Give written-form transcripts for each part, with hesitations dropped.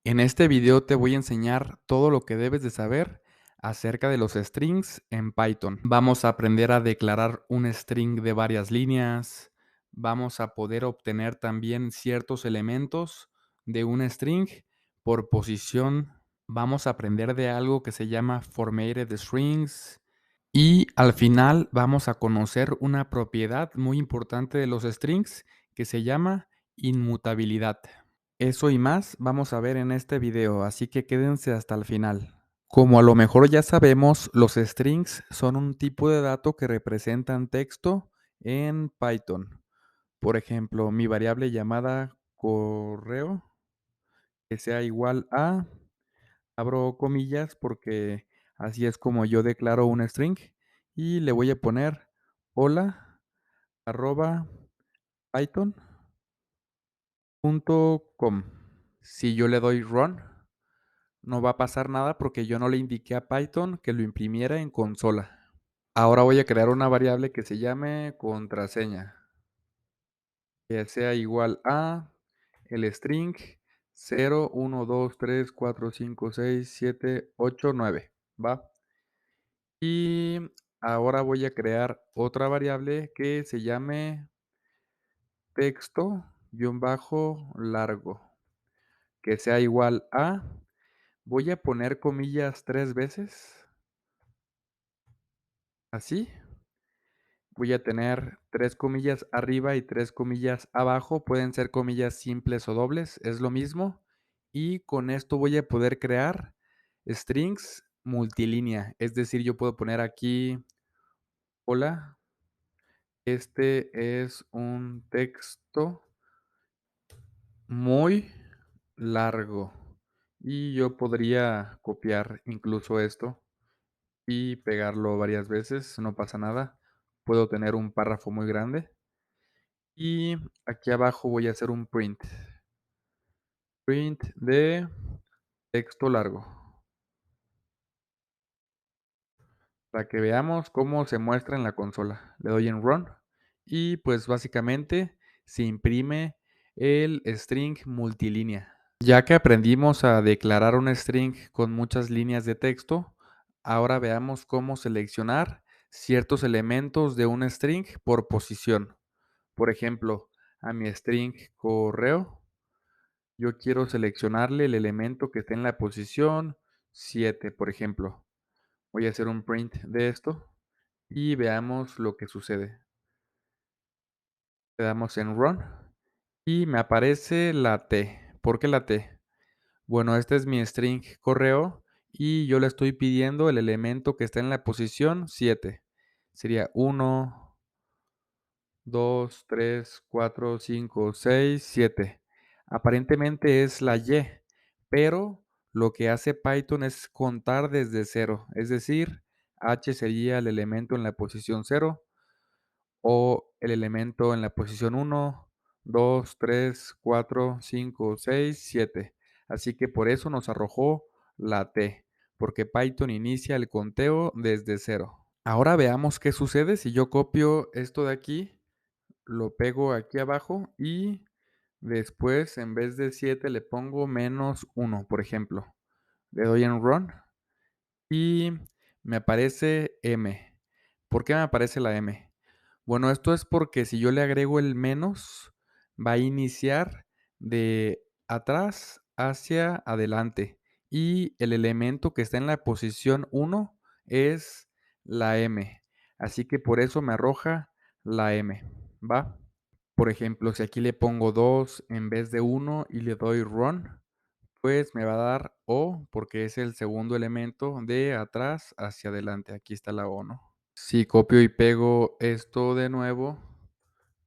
En este video te voy a enseñar todo lo que debes de saber acerca de los strings en Python. Vamos a aprender a declarar un string de varias líneas. Vamos a poder obtener también ciertos elementos de un string por posición. Vamos a aprender de algo que se llama formatted strings. Y al final vamos a conocer una propiedad muy importante de los strings que se llama inmutabilidad. Eso y más vamos a ver en este video, así que quédense hasta el final. Como a lo mejor ya sabemos, los strings son un tipo de dato que representan texto en Python. Por ejemplo, mi variable llamada correo, que sea igual a, abro comillas porque así es como yo declaro un string, y le voy a poner hola arroba python.com. Si yo le doy run, no va a pasar nada porque yo no le indiqué a Python que lo imprimiera en consola. Ahora voy a crear una variable que se llame contraseña, que sea igual a el string 0, 1, 2, 3, 4, 5, 6, 7, 8, 9. ¿Va? Y ahora voy a crear otra variable que se llame texto-largo, que sea igual a, voy a poner comillas 3 veces, así. Voy a tener 3 comillas arriba y 3 comillas abajo, pueden ser comillas simples o dobles, es lo mismo. Y con esto voy a poder crear strings multilínea, es decir, yo puedo poner aquí, hola, este es un texto muy largo. Y yo podría copiar incluso esto y pegarlo varias veces, no pasa nada. Puedo tener un párrafo muy grande. Y aquí abajo voy a hacer un print. Print de texto largo. Para que veamos cómo se muestra en la consola. Le doy en Run. Y pues básicamente se imprime el string multilínea. Ya que aprendimos a declarar un string con muchas líneas de texto, ahora veamos cómo seleccionar ciertos elementos de un string por posición. Por ejemplo, a mi string correo, yo quiero seleccionarle el elemento que esté en la posición 7, por ejemplo. Voy a hacer un print de esto y veamos lo que sucede. Le damos en Run y me aparece la T. ¿Por qué la T? Bueno, este es mi string correo y yo le estoy pidiendo el elemento que está en la posición 7. Sería 1, 2, 3, 4, 5, 6, 7. Aparentemente es la Y, pero lo que hace Python es contar desde cero. Es decir, H sería el elemento en la posición 0 o el elemento en la posición 1, 2, 3, 4, 5, 6, 7. Así que por eso nos arrojó la T, porque Python inicia el conteo desde cero. Ahora veamos qué sucede si yo copio esto de aquí, lo pego aquí abajo y después en vez de 7 le pongo -1, por ejemplo. Le doy en Run y me aparece M. ¿Por qué me aparece la M? Bueno, esto es porque si yo le agrego el menos, va a iniciar de atrás hacia adelante. Y el elemento que está en la posición 1 es la M. Así que por eso me arroja la M. ¿Va? Por ejemplo, si aquí le pongo 2 en vez de 1 y le doy run, pues me va a dar O porque es el segundo elemento de atrás hacia adelante. Aquí está la O, ¿no? Si copio y pego esto de nuevo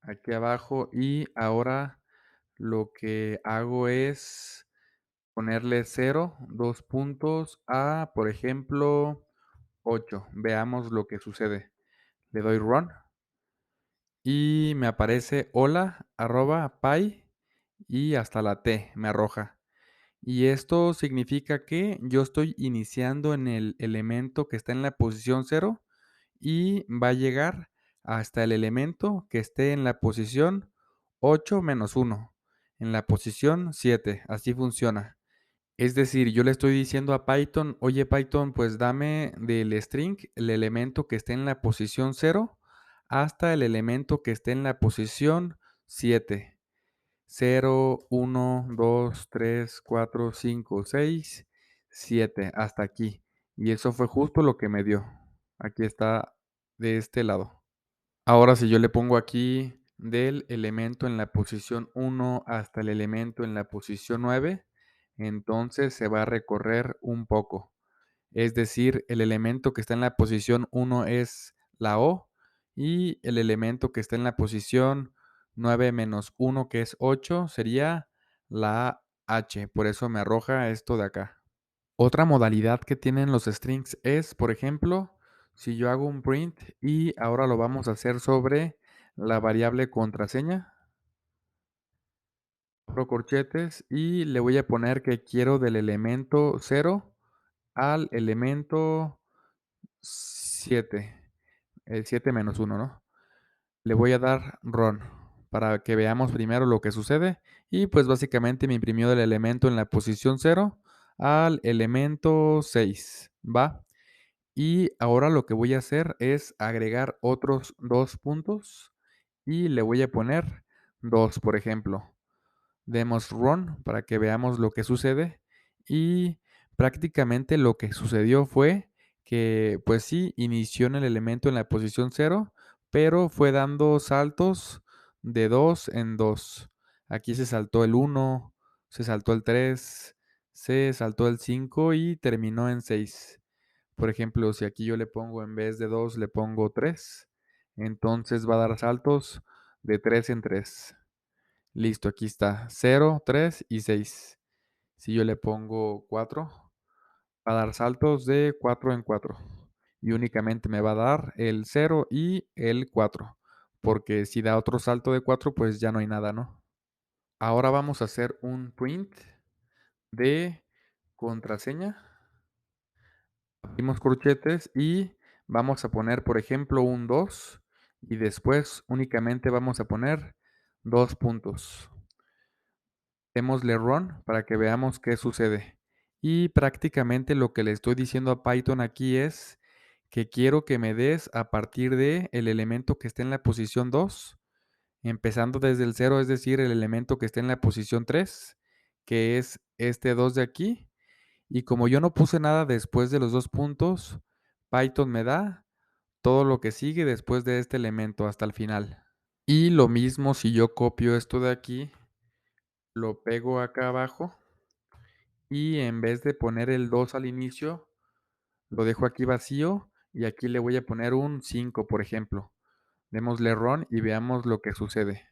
aquí abajo y ahora lo que hago es ponerle 0, 2 puntos a, por ejemplo, 8. Veamos lo que sucede. Le doy run y me aparece hola arroba py y hasta la T me arroja. Y esto significa que yo estoy iniciando en el elemento que está en la posición 0 y va a llegar hasta el elemento que esté en la posición 8 menos 1, en la posición 7. Así funciona. Es decir, yo le estoy diciendo a Python, oye Python, pues dame del string el elemento que esté en la posición 0 hasta el elemento que esté en la posición 7. 0, 1, 2, 3, 4, 5, 6, 7, hasta aquí. Y eso fue justo lo que me dio. Aquí está de este lado. Ahora si yo le pongo aquí del elemento en la posición 1 hasta el elemento en la posición 9, entonces se va a recorrer un poco. Es decir, el elemento que está en la posición 1 es la O y el elemento que está en la posición 9 menos 1, que es 8, sería la H. Por eso me arroja esto de acá. Otra modalidad que tienen los strings es, por ejemplo, si yo hago un print y ahora lo vamos a hacer sobre la variable contraseña, abro corchetes y le voy a poner que quiero del elemento 0 al elemento 7, el 7 menos 1, ¿no? Le voy a dar run para que veamos primero lo que sucede y pues básicamente me imprimió del elemento en la posición 0 al elemento 6, ¿va? Y ahora lo que voy a hacer es agregar otros 2 puntos y le voy a poner 2, por ejemplo. Demos run para que veamos lo que sucede y prácticamente lo que sucedió fue que pues sí, inició en el elemento en la posición 0, pero fue dando saltos de 2 en 2. Aquí se saltó el 1, se saltó el 3, se saltó el 5 y terminó en 6. Por ejemplo, si aquí yo le pongo en vez de 2, le pongo 3, entonces va a dar saltos de 3 en 3. Listo, aquí está 0, 3 y 6. Si yo le pongo 4, va a dar saltos de 4 en 4. Y únicamente me va a dar el 0 y el 4. Porque si da otro salto de 4, pues ya no hay nada, ¿no? Ahora vamos a hacer un print de contraseña. Abrimos corchetes y vamos a poner, por ejemplo, un 2 y después únicamente vamos a poner 2 puntos. Démosle run para que veamos qué sucede. Y prácticamente lo que le estoy diciendo a Python aquí es que quiero que me des a partir de el elemento que esté en la posición 2, empezando desde el 0, es decir, el elemento que esté en la posición 3, que es este 2 de aquí. Y como yo no puse nada después de los 2 puntos, Python me da todo lo que sigue después de este elemento hasta el final. Y lo mismo si yo copio esto de aquí, lo pego acá abajo y en vez de poner el 2 al inicio, lo dejo aquí vacío y aquí le voy a poner un 5, por ejemplo. Démosle run y veamos lo que sucede.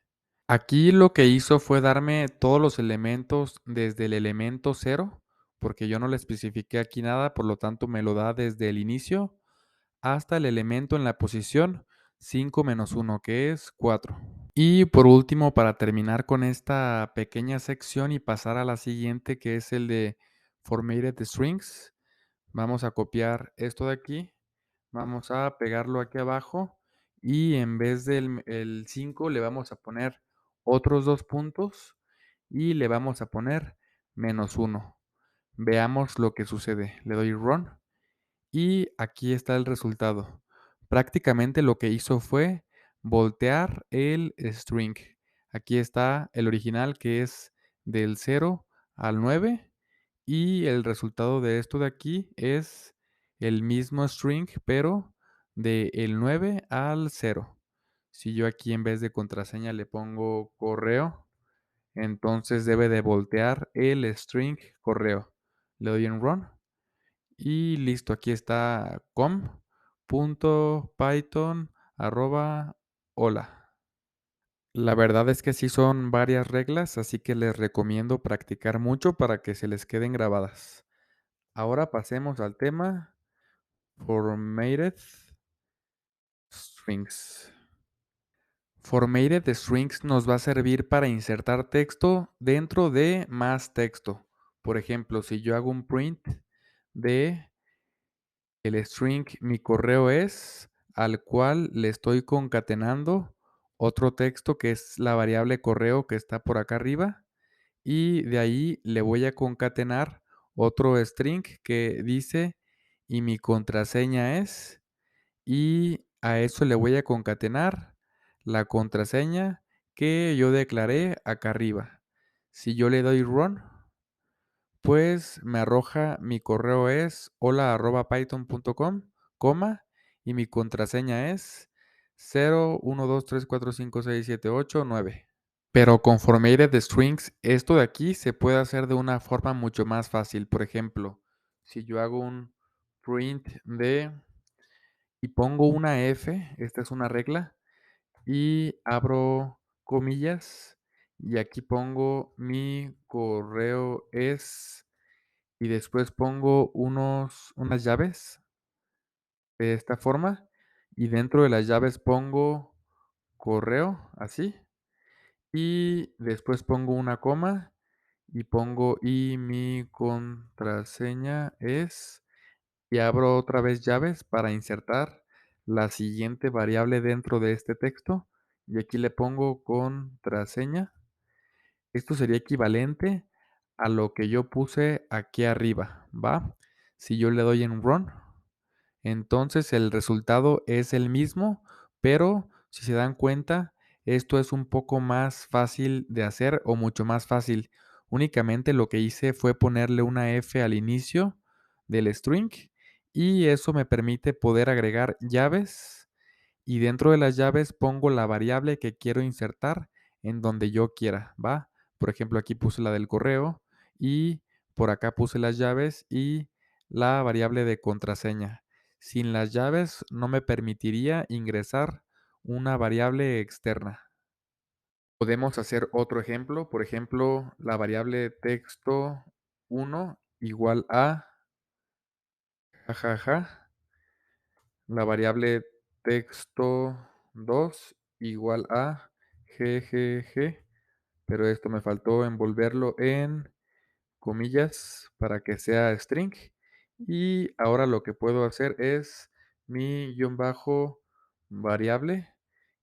Aquí lo que hizo fue darme todos los elementos desde el elemento 0, porque yo no le especifiqué aquí nada, por lo tanto me lo da desde el inicio hasta el elemento en la posición 5 menos 1, que es 4. Y por último, para terminar con esta pequeña sección y pasar a la siguiente, que es el de Formatted Strings, vamos a copiar esto de aquí, vamos a pegarlo aquí abajo y en vez del el 5 le vamos a poner otros 2 puntos y le vamos a poner menos 1. Veamos lo que sucede. Le doy run y aquí está el resultado. Prácticamente lo que hizo fue voltear el string. Aquí está el original que es del 0 al 9 y el resultado de esto de aquí es el mismo string pero del 9 al 0. Si yo aquí en vez de contraseña le pongo correo, entonces debe de voltear el string correo. Le doy en run y listo, aquí está com.python@hola. La verdad es que sí son varias reglas, así que les recomiendo practicar mucho para que se les queden grabadas. Ahora pasemos al tema Formatted Strings. Formatted Strings nos va a servir para insertar texto dentro de más texto. Por ejemplo, si yo hago un print de el string mi correo es, al cual le estoy concatenando otro texto que es la variable correo que está por acá arriba, y de ahí le voy a concatenar otro string que dice y mi contraseña es, y a eso le voy a concatenar la contraseña que yo declaré acá arriba. Si yo le doy run, pues me arroja mi correo es hola@python.com, coma, y mi contraseña es 0123456789. Pero conforme iré de strings, esto de aquí se puede hacer de una forma mucho más fácil. Por ejemplo, si yo hago un print de y pongo una F, esta es una regla, y abro comillas, y aquí pongo mi correo es, y después pongo unas llaves de esta forma, y dentro de las llaves pongo correo, así, y después pongo una coma y pongo y mi contraseña es, y abro otra vez llaves para insertar la siguiente variable dentro de este texto, y aquí le pongo contraseña. Esto sería equivalente a lo que yo puse aquí arriba, ¿va? Si yo le doy en run, entonces el resultado es el mismo, pero si se dan cuenta, esto es un poco más fácil de hacer o mucho más fácil. Únicamente lo que hice fue ponerle una F al inicio del string y eso me permite poder agregar llaves y dentro de las llaves pongo la variable que quiero insertar en donde yo quiera, ¿va? Por ejemplo, aquí puse la del correo y por acá puse las llaves y la variable de contraseña. Sin las llaves no me permitiría ingresar una variable externa. Podemos hacer otro ejemplo, por ejemplo, la variable texto 1 igual a jajaja, la variable texto 2 igual a gg, pero esto me faltó envolverlo en comillas para que sea string. Y ahora lo que puedo hacer es mi guión bajo variable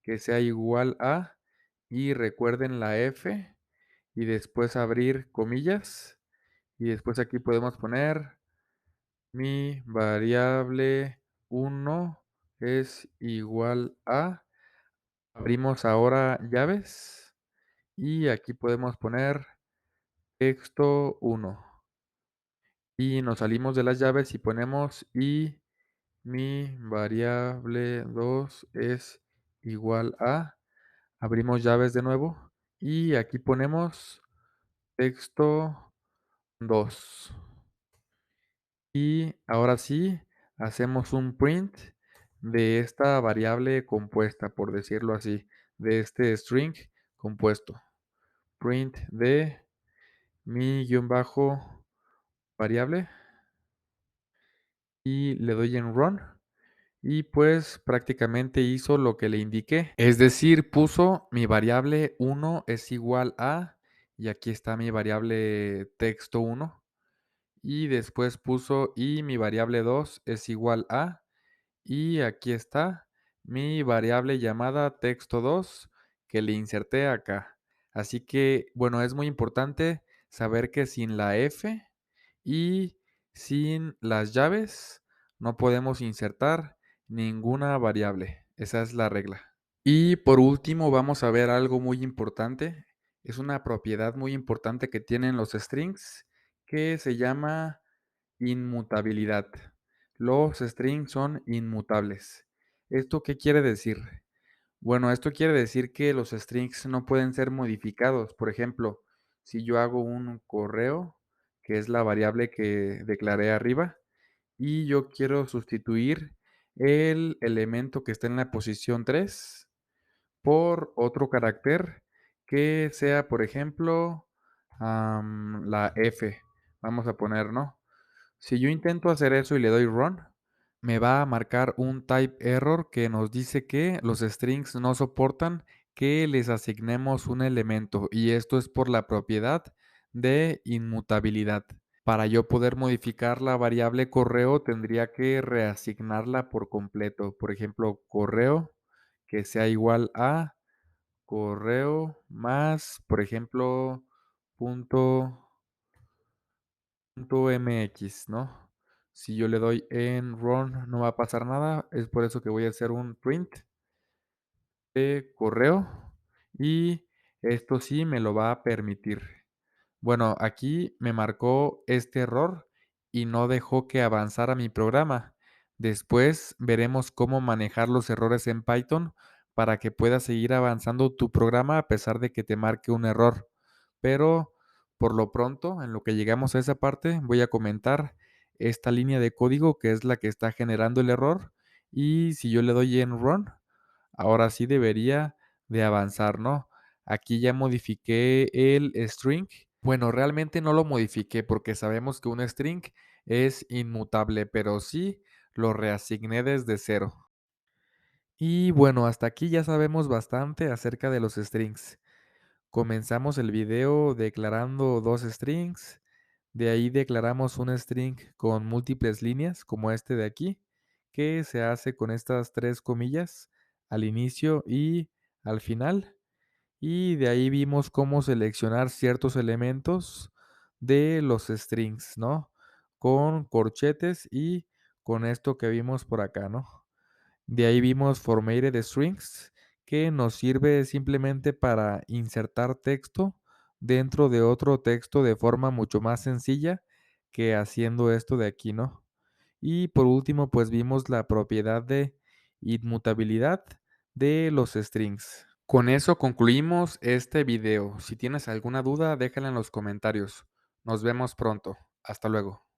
que sea igual a, y recuerden la F, y después abrir comillas, y después aquí podemos poner mi variable 1 es igual a, abrimos ahora llaves, y aquí podemos poner texto 1. Y nos salimos de las llaves y ponemos y mi variable 2 es igual a, abrimos llaves de nuevo y aquí ponemos texto 2. Y ahora sí, hacemos un print de esta variable compuesta, por decirlo así, de este string compuesto. Print de mi guión bajo variable y le doy en run. Y pues prácticamente hizo lo que le indiqué. Es decir, puso mi variable 1 es igual a, y aquí está mi variable texto 1. Y después puso y mi variable 2 es igual a, y aquí está mi variable llamada texto 2 que le inserté acá. Así que, bueno, es muy importante saber que sin la F y sin las llaves no podemos insertar ninguna variable. Esa es la regla. Y por último vamos a ver algo muy importante. Es una propiedad muy importante que tienen los strings que se llama inmutabilidad. Los strings son inmutables. ¿Esto qué quiere decir? Bueno, esto quiere decir que los strings no pueden ser modificados. Por ejemplo, si yo hago un correo, que es la variable que declaré arriba, y yo quiero sustituir el elemento que está en la posición 3 por otro carácter que sea, por ejemplo, la F. Vamos a poner, ¿no? Si yo intento hacer eso y le doy run, me va a marcar un type error que nos dice que los strings no soportan que les asignemos un elemento y esto es por la propiedad de inmutabilidad. Para yo poder modificar la variable correo tendría que reasignarla por completo. Por ejemplo, correo que sea igual a correo más, por ejemplo, punto .mx, ¿no? Si yo le doy en run, no va a pasar nada, es por eso que voy a hacer un print de correo y esto sí me lo va a permitir. Bueno, aquí me marcó este error y no dejó que avanzara mi programa. Después veremos cómo manejar los errores en Python para que puedas seguir avanzando tu programa a pesar de que te marque un error. Pero por lo pronto, en lo que llegamos a esa parte, voy a comentar esta línea de código que es la que está generando el error y si yo le doy en run, ahora sí debería de avanzar, ¿no? Aquí ya modifiqué el string. Bueno, realmente no lo modifiqué porque sabemos que un string es inmutable, pero sí lo reasigné desde cero. Y bueno, hasta aquí ya sabemos bastante acerca de los strings. Comenzamos el video declarando dos strings, de ahí declaramos un string con múltiples líneas, como este de aquí, que se hace con estas tres comillas al inicio y al final. Y de ahí vimos cómo seleccionar ciertos elementos de los strings, ¿no? Con corchetes y con esto que vimos por acá, ¿no? De ahí vimos formatted strings, que nos sirve simplemente para insertar texto dentro de otro texto de forma mucho más sencilla que haciendo esto de aquí, ¿no? Y por último, pues vimos la propiedad de inmutabilidad de los strings. Con eso concluimos este video. Si tienes alguna duda, déjala en los comentarios. Nos vemos pronto. Hasta luego.